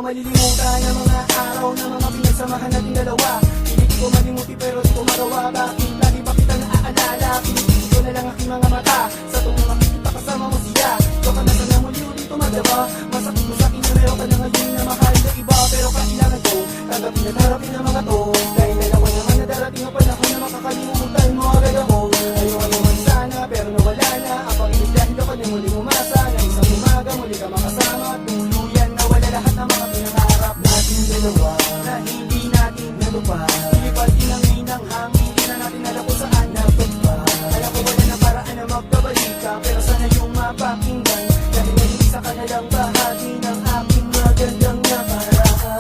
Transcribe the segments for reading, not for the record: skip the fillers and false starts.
malilimutan ang mga araw na mga pinagsamahan nating dalawa. Hindi ko malimuti pero di ko magawa. Bakit lagi pa kita naaalala? Pinipili ko na lang aking mga mata sa tuwing makikita kasama mo siya. Ikaw ka na sana muli ulit tumagawa. Masakit mo sa'kin na meron ka na ngayon na mahal na iba. Pero kailangan ko tanggapin at harapin ang mga to. Dahil dalawa naman na darating ang panahon na makakalimutan mo agad ako. Ayaw naman sana pero nawala na ang pag-ibig dahil ako na muling umasa. Na isang umaga muli ka makasama. Tuluyan na wala lahat ng mga pinangarap natin dalawa na hindi natin natupad. Ilipad din ang inang hangin, hindi na natin alam kung saan natupad. Alam ko wala na paraan na magkabalik ka, pero sana yung mapakinggan. Dahil may isa ka na lang bahagi ng aking magandang nakaraan.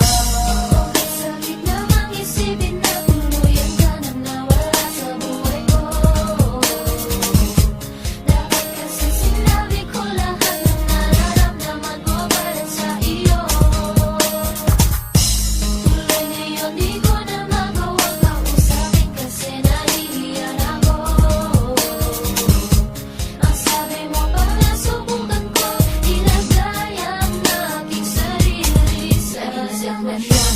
Sakit namang isipin na tuluyan ka na nawala sa buhay ko. Dapat kasi sinabi ko lahat ng nararamdaman ko para sa iyo. Tuloy ngayon di ko na magawang kausapin kasi nahihiyan ako. Ang sabi mo pa na subukan ko, ilagay ang aking sarili sa sitwasyon.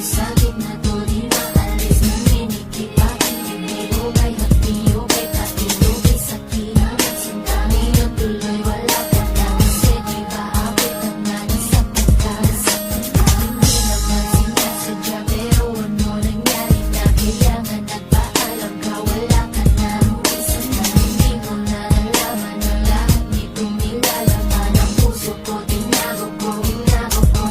Sa gitna to di maalis, naminikip aking bibig. Ubay at tiyubay, katilubay sa kinamit. Sinta ngayon tuloy wala ka na. Kasi di ba abot ang nanasaktan ka? Hindi naman sinasadya pero ano nangyari na kailangan nagpaalam ka? Wala ka na. Minsan na hindi mo na nalaman ang lahat nitong nilalaman. Ang puso ko tinago ko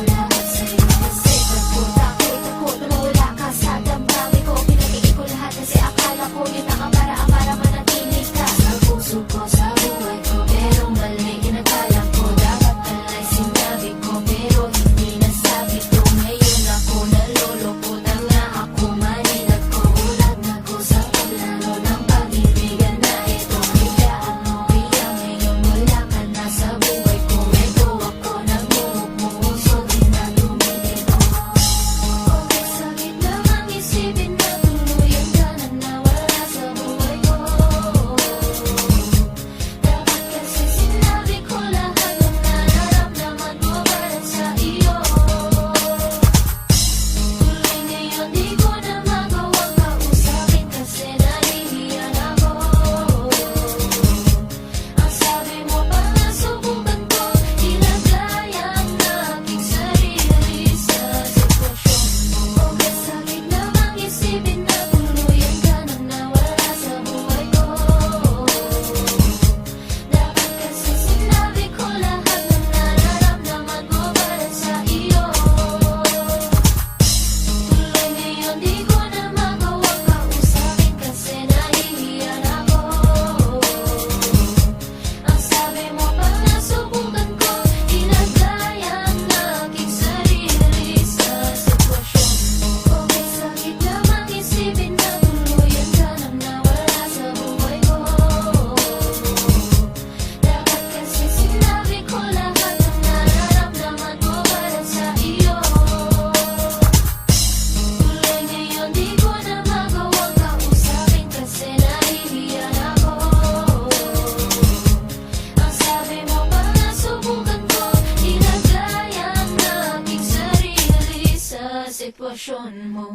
lahat sa'yo. Kasi takot na wala ka sa damdamin ko. Pinatigil ko lahat kasi akala ko yun ang paraan para manatili ka sa puso ko, sa buhay ko. Pero mali inakala ko, dapat pala'y sinabi ko pero hindi nasabi ko. Ngayon ako naluloko na nga ako, maninag ko. Ulat na ko sa paglaro ng pag-ibigan na ito. Biglaan mo kaya ngayon wala ka na sa buhay ko. Ito ako nagmumuso din na lumilito. Okay, sakit namang isipin na tuluyan ka na nawala sa buhay ko. Dapat kasi sinabi ko lahat ng nararamdaman ko para sa iyo. Tuloy ngayon di ko na magawang kausapin kasi nahihiyan ako. Ang sabi mo pa na subukan ko, ilagay ang aking sarili sa sitwasyon mo. Okay, sakit namang isipin na tuluyan ka na nawala sa buhay ko. Dapat kasi sinabi ko lahat ng nararamdaman ko para sa iyo. Tuloy ngayon di ko na magawang kausapin kasi nahihiyan ako. Ang sabi mo pa na subukan ko, ilagay ang aking sarili sa sitwasyon mo. Okay, sakit namang isipin na tuluyan ka na nawala sa buhay ko. Dapat kasi sinabi ko lahat ng nararamdaman ko para sa iyo. Tuloy ngayon di ko na magawang kausapin kasi nahihiyan ako. Ang sabi mo pa na subukan ko, ilagay ang aking sarili sa sitwasyon mo.